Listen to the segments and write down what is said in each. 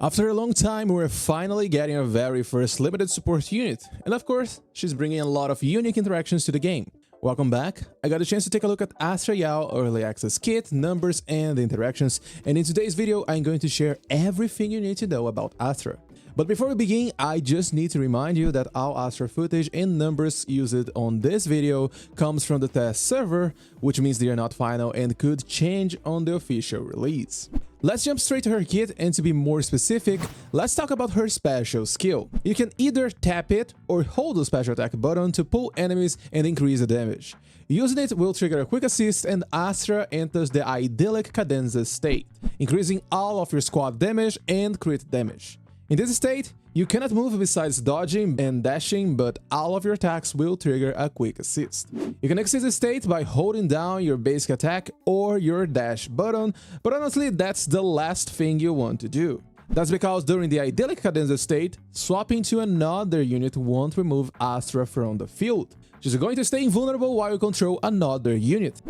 After a long time, we're finally getting our very first limited support unit, and of course, she's bringing a lot of unique interactions to the game. Welcome back. I got a chance to take a look at Astra Yao Early Access Kit, numbers, and interactions, and in today's video, I'm going to share everything you need to know about Astra. But before we begin, I just need to remind you that all Astra footage and numbers used on this video comes from the test server, which means they are not final and could change on the official release. Let's jump straight to her kit, and to be more specific, let's talk about her special skill. You can either tap it or hold the special attack button to pull enemies and increase the damage. Using it will trigger a quick assist and Astra enters the idyllic cadenza state, increasing all of your squad damage and crit damage. In this state, you cannot move besides dodging and dashing, but all of your attacks will trigger a quick assist. You can exit the state by holding down your basic attack or your dash button, but honestly, that's the last thing you want to do. That's because during the idyllic cadenza state, swapping to another unit won't remove Astra from the field. She's going to stay invulnerable while you control another unit.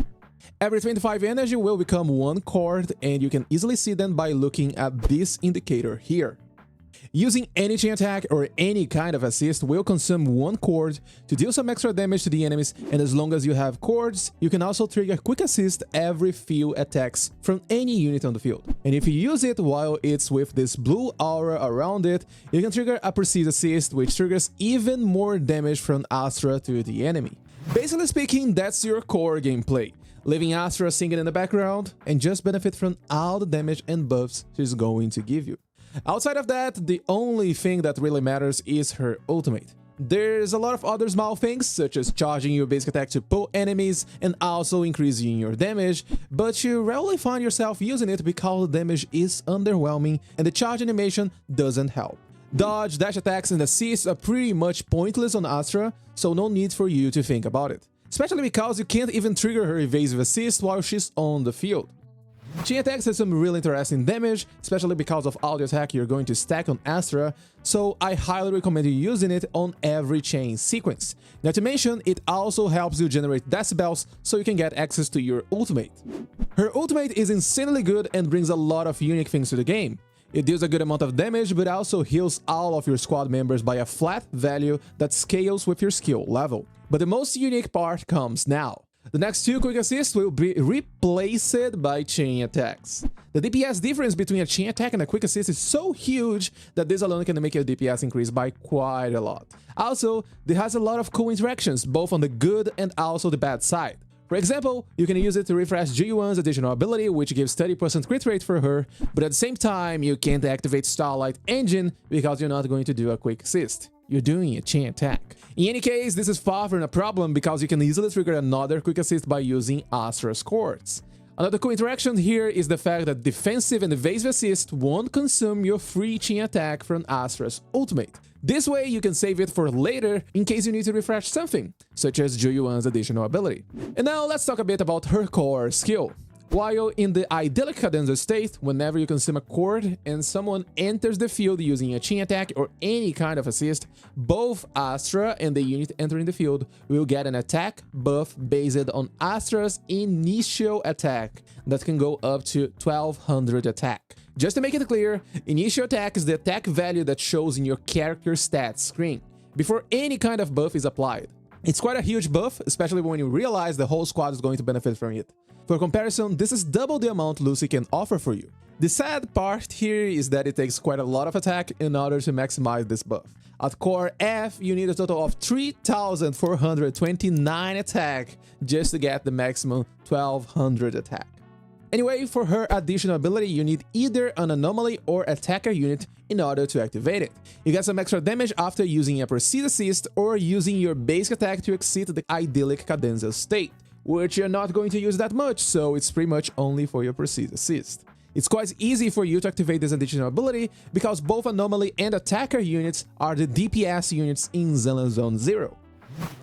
Every 25 energy will become 1 cord, and you can easily see them by looking at this indicator here. Using any chain attack or any kind of assist will consume 1 cord to deal some extra damage to the enemies, and as long as you have cords, you can also trigger quick assist every few attacks from any unit on the field. And if you use it while it's with this blue aura around it, you can trigger a precise assist, which triggers even more damage from Astra to the enemy. Basically speaking, that's your core gameplay, leaving Astra singing in the background and just benefit from all the damage and buffs she's going to give you. Outside of that, the only thing that really matters is her ultimate. There's a lot of other small things, such as charging your basic attack to pull enemies and also increasing your damage, but you rarely find yourself using it because the damage is underwhelming and the charge animation doesn't help. Dodge, dash attacks, and assists are pretty much pointless on Astra, so no need for you to think about it. Especially because you can't even trigger her evasive assist while she's on the field. Chain attacks has some really interesting damage, especially because of all the attack you're going to stack on Astra, so I highly recommend you using it on every chain sequence. Not to mention, it also helps you generate decibels so you can get access to your ultimate. Her ultimate is insanely good and brings a lot of unique things to the game. It deals a good amount of damage, but also heals all of your squad members by a flat value that scales with your skill level. But the most unique part comes now. The next 2 quick assists will be replaced by chain attacks. The DPS difference between a chain attack and a quick assist is so huge that this alone can make your DPS increase by quite a lot. Also, it has a lot of cool interactions, both on the good and also the bad side. For example, you can use it to refresh G1's additional ability, which gives 30% crit rate for her, but at the same time, you can't activate Starlight Engine because you're not going to do a quick assist. You're doing a chain attack. In any case, this is far from a problem because you can easily trigger another quick assist by using Astra's cords. Another cool interaction here is the fact that defensive and evasive assist won't consume your free chain attack from Astra's ultimate. This way, you can save it for later in case you need to refresh something, such as Ju-Yuan's additional ability. And now let's talk a bit about her core skill. While in the idyllic cadenza state, whenever you consume a cord and someone enters the field using a chain attack or any kind of assist, both Astra and the unit entering the field will get an attack buff based on Astra's initial attack that can go up to 1200 attack. Just to make it clear, initial attack is the attack value that shows in your character stats screen, before any kind of buff is applied. It's quite a huge buff, especially when you realize the whole squad is going to benefit from it. For comparison, this is double the amount Lucy can offer for you. The sad part here is that it takes quite a lot of attack in order to maximize this buff. At core F, you need a total of 3,429 attack just to get the maximum 1200 attack. Anyway, for her additional ability, you need either an anomaly or attacker unit in order to activate it. You get some extra damage after using a precise assist or using your basic attack to exit the idyllic cadenza state, which you're not going to use that much, so it's pretty much only for your precise assist. It's quite easy for you to activate this additional ability because both anomaly and attacker units are the DPS units in Zenless Zone Zero.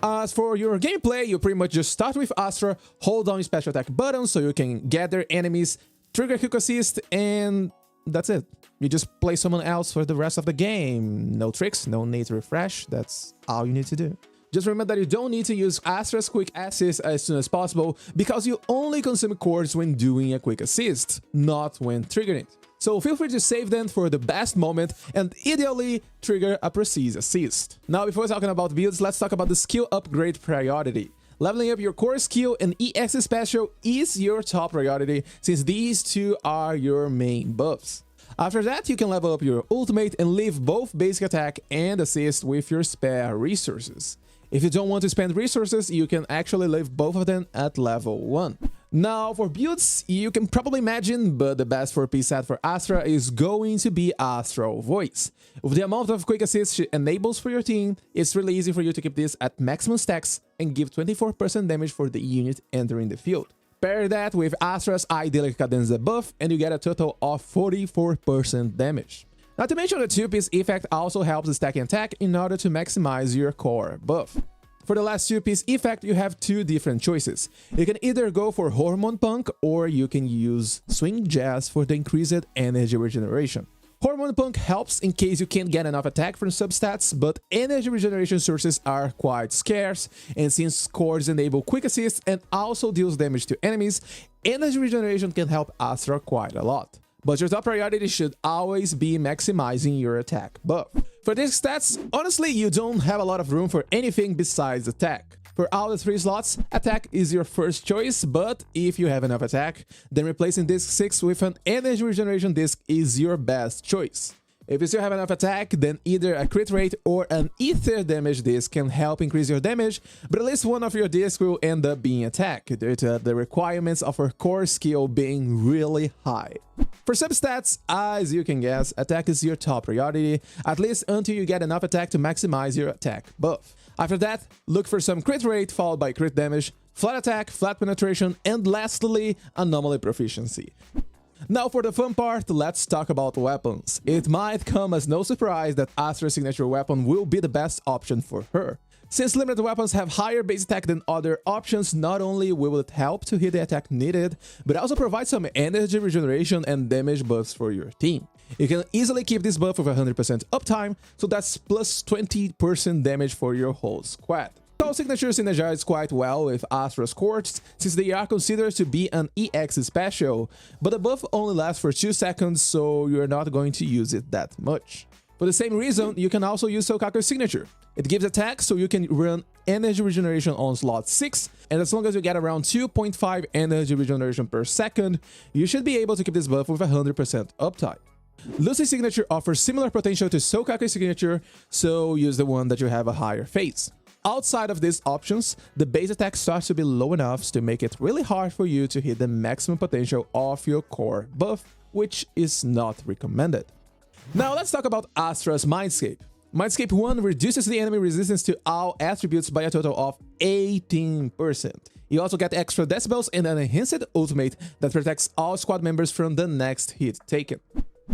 As for your gameplay, you pretty much just start with Astra, hold down your special attack button so you can gather enemies, trigger quick assist, and that's it. You just play someone else for the rest of the game. No tricks, no need to refresh, that's all you need to do. Just remember that you don't need to use Astra's quick assist as soon as possible because you only consume cords when doing a quick assist, not when triggering it. so feel free to save them for the best moment and ideally trigger a precise assist. Now before talking about builds, let's talk about the skill upgrade priority. Leveling up your core skill and EX special is your top priority since these two are your main buffs. After that, you can level up your ultimate and leave both basic attack and assist with your spare resources. If you don't want to spend resources, you can actually leave both of them at level 1. Now for builds, you can probably imagine, but the best 4-piece set for Astra is going to be Astral Voice. With the amount of quick assist she enables for your team, it's really easy for you to keep this at maximum stacks and give 24% damage for the unit entering the field. Pair that with Astra's Idyllic Cadenza buff and you get a total of 44% damage. Not to mention the 2-piece effect also helps stacking attack in order to maximize your core buff. For the last 2-piece effect, you have two different choices. You can either go for Hormone Punk or you can use Swing Jazz for the increased energy regeneration. Hormone Punk helps in case you can't get enough attack from substats, but energy regeneration sources are quite scarce, and since cores enable quick assist and also deals damage to enemies, energy regeneration can help Astra quite a lot. But your top priority should always be maximizing your attack buff. For these stats, honestly, you don't have a lot of room for anything besides attack. For all the 3 slots, attack is your first choice, but if you have enough attack, then replacing disc 6 with an energy regeneration disc is your best choice. If you still have enough attack, then either a crit rate or an ether damage disc can help increase your damage, but at least one of your discs will end up being attack, due to the requirements of her core skill being really high. For substats, as you can guess, attack is your top priority, at least until you get enough attack to maximize your attack buff. After that, look for some crit rate followed by crit damage, flat attack, flat penetration, and lastly, anomaly proficiency. Now for the fun part, let's talk about weapons. It might come as no surprise that Astra's signature weapon will be the best option for her. Since limited weapons have higher base attack than other options, not only will it help to hit the attack needed, but also provide some energy regeneration and damage buffs for your team. You can easily keep this buff with 100% uptime, so that's plus 20% damage for your whole squad. All signatures synergize quite well with Astra's Quartz, since they are considered to be an EX special, but the buff only lasts for 2 seconds, so you're not going to use it that much. For the same reason, you can also use Sokaku's signature. It gives attack, so you can run energy regeneration on slot 6, and as long as you get around 2.5 energy regeneration per second, you should be able to keep this buff with 100% uptime. Lucy's signature offers similar potential to Sokaku's signature, so use the one that you have a higher phase. Outside of these options, the base attack starts to be low enough to make it really hard for you to hit the maximum potential of your core buff, which is not recommended. Now let's talk about Astra's Mindscape. Mindscape 1 reduces the enemy resistance to all attributes by a total of 18%. You also get extra decibels and an enhanced ultimate that protects all squad members from the next hit taken.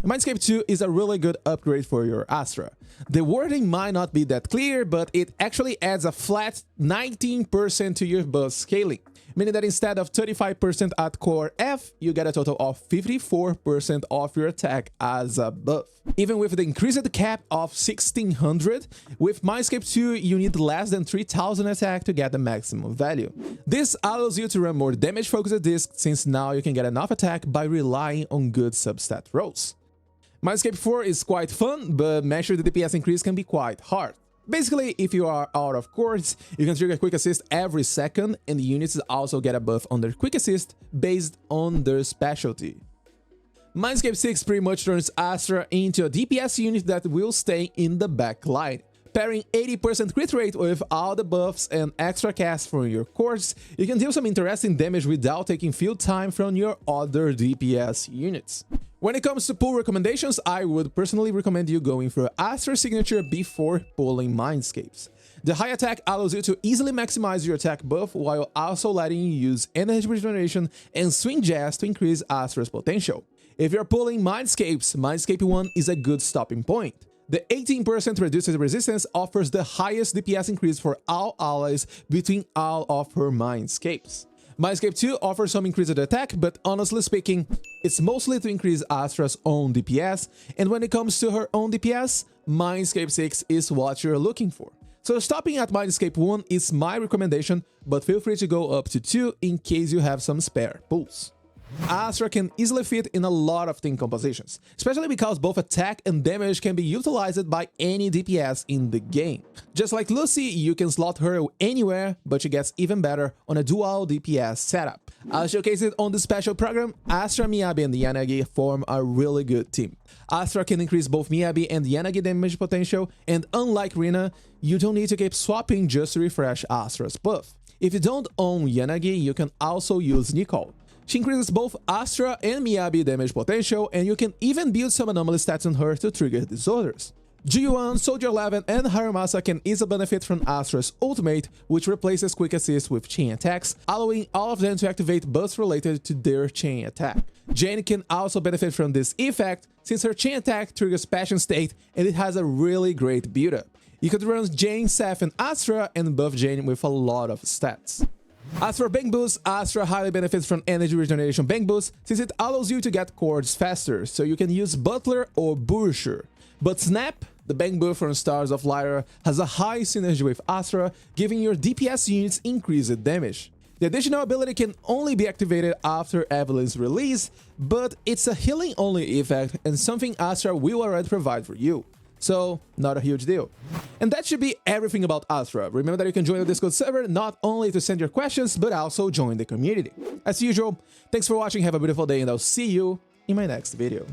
Mindscape 2 is a really good upgrade for your Astra. The wording might not be that clear, but it actually adds a flat 19% to your buff scaling, meaning that instead of 35% at core F, you get a total of 54% of your attack as a buff. Even with the increased cap of 1600, with Mindscape 2 you need less than 3000 attack to get the maximum value. This allows you to run more damage focused discs, since now you can get enough attack by relying on good substat rolls. Mindscape 4 is quite fun, but measuring the DPS increase can be quite hard. Basically, if you are out of course, you can trigger quick assist every second, and the units also get a buff on their quick assist based on their specialty. Mindscape 6 pretty much turns Astra into a DPS unit that will stay in the back line. Pairing 80% crit rate with all the buffs and extra cast from your cores, you can deal some interesting damage without taking field time from your other DPS units. When it comes to pull recommendations, I would personally recommend you going for Astra signature before pulling Mindscapes. The high attack allows you to easily maximize your attack buff while also letting you use energy regeneration and swing jazz to increase Astra's potential. If you're pulling Mindscapes, Mindscape 1 is a good stopping point. The 18% reduced resistance offers the highest DPS increase for all allies between all of her Mindscapes. Mindscape 2 offers some increased attack, but honestly speaking, it's mostly to increase Astra's own DPS, and when it comes to her own DPS, Mindscape 6 is what you're looking for. So stopping at Mindscape 1 is my recommendation, but feel free to go up to 2 in case you have some spare pulls. Astra can easily fit in a lot of team compositions, especially because both attack and damage can be utilized by any DPS in the game. Just like Lucy, you can slot her anywhere, but she gets even better on a dual DPS setup. As showcased on this special program, Astra, Miyabi, and Yanagi form a really good team. Astra can increase both Miyabi and Yanagi damage potential, and unlike Rina, you don't need to keep swapping just to refresh Astra's buff. If you don't own Yanagi, you can also use Nicole. She increases both Astra and Miyabi damage potential, and you can even build some anomaly stats on her to trigger disorders. G1, Soldier 11, and Harumasa can easily benefit from Astra's ultimate, which replaces quick assist with chain attacks, allowing all of them to activate buffs related to their chain attack. Jane can also benefit from this effect, since her chain attack triggers Passion State and it has a really great build-up. You could run Jane, Seth, and Astra and buff Jane with a lot of stats. As for Bangboos, Astra highly benefits from energy regeneration Bangboos since it allows you to get cords faster, so you can use Butler or Bursher. But Snap, the Bangboo from Stars of Lyra, has a high synergy with Astra, giving your DPS units increased damage. The additional ability can only be activated after Evelyn's release, but it's a healing-only effect and something Astra will already provide for you. So, not a huge deal. And that should be everything about Astra. Remember that you can join the Discord server not only to send your questions, but also join the community. As usual, thanks for watching, have a beautiful day, and I'll see you in my next video.